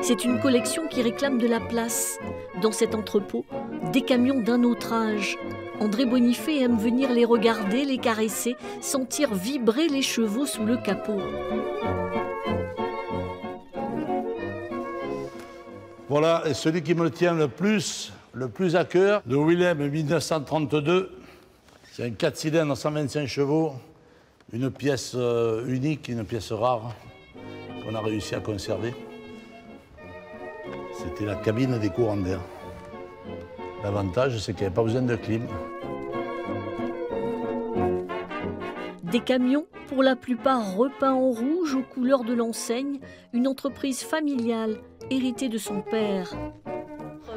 C'est une collection qui réclame de la place. Dans cet entrepôt, des camions d'un autre âge. André Bonifay aime venir les regarder, les caresser, sentir vibrer les chevaux sous le capot. Voilà, et celui qui me tient le plus à cœur, le Willem 1932. C'est un 4 cylindres, 125 chevaux, une pièce unique, une pièce rare qu'on a réussi à conserver. C'était la cabine des courants d'air. L'avantage, c'est qu'il n'y avait pas besoin de clim. Des camions, pour la plupart repeints en rouge aux couleurs de l'enseigne, une entreprise familiale héritée de son père.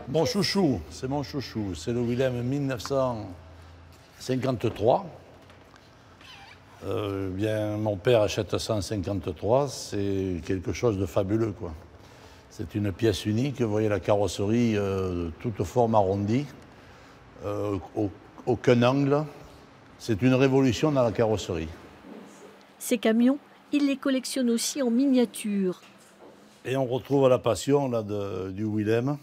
Mon chouchou, c'est mon chouchou, c'est le Willem 1953. Bien, mon père achète ça en 1953, c'est quelque chose de fabuleux, quoi. C'est une pièce unique, vous voyez la carrosserie, toute forme arrondie, aucun angle. C'est une révolution dans la carrosserie. Ces camions, il les collectionne aussi en miniature. Et on retrouve la passion là, du Willem,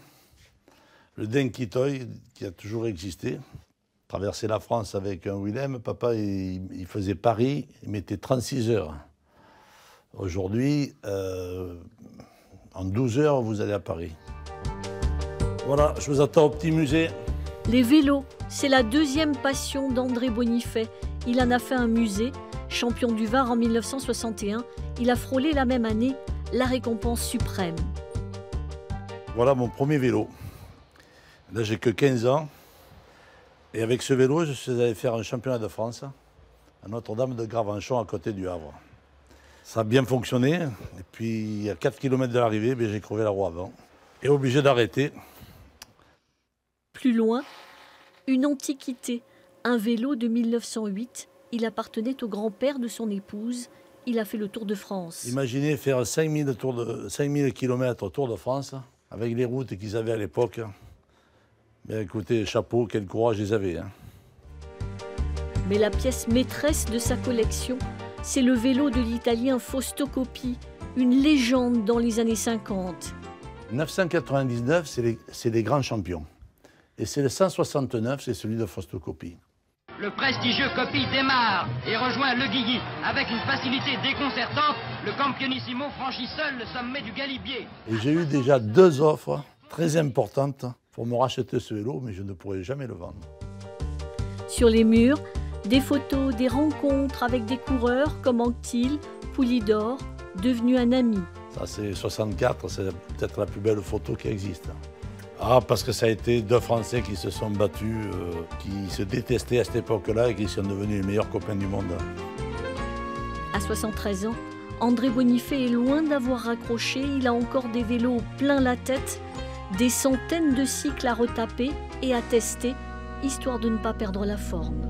le Dinky Toy qui a toujours existé. Traverser la France avec un Willem, papa il faisait Paris, il mettait 36 heures. Aujourd'hui, en 12 heures, vous allez à Paris. Voilà, je vous attends au petit musée. Les vélos, c'est la deuxième passion d'André Bonifay. Il en a fait un musée. Champion du Var en 1961, il a frôlé la même année la récompense suprême. Voilà mon premier vélo. Là, j'ai que 15 ans. Et avec ce vélo, je suis allé faire un championnat de France à Notre-Dame de Gravenchon, à côté du Havre. Ça a bien fonctionné. Et puis, à 4 km de l'arrivée, j'ai crevé la roue avant. Et obligé d'arrêter. Plus loin, une antiquité, un vélo de 1908. Il appartenait au grand-père de son épouse. Il a fait le Tour de France. Imaginez faire 5000 km Tour de France, avec les routes qu'ils avaient à l'époque. Mais écoutez, chapeau, quel courage ils avaient. Hein. Mais la pièce maîtresse de sa collection, c'est le vélo de l'Italien Fausto Coppi, une légende dans les années 50. 999, c'est les grands champions. Et c'est le 169, c'est celui de Fausto Coppi. Le prestigieux Coppi démarre et rejoint Le Guilly. Avec une facilité déconcertante, le Campionissimo franchit seul le sommet du Galibier. Et j'ai eu déjà 2 offres très importantes pour me racheter ce vélo, mais je ne pourrai jamais le vendre. Sur les murs, des photos, des rencontres avec des coureurs comme Anquetil, Poulidor, devenu un ami. Ça, c'est 64, c'est peut-être la plus belle photo qui existe. Ah, parce que ça a été 2 Français qui se sont battus, qui se détestaient à cette époque-là et qui sont devenus les meilleurs copains du monde. À 73 ans, André Bonifay est loin d'avoir raccroché. Il a encore des vélos plein la tête, des centaines de cycles à retaper et à tester, histoire de ne pas perdre la forme.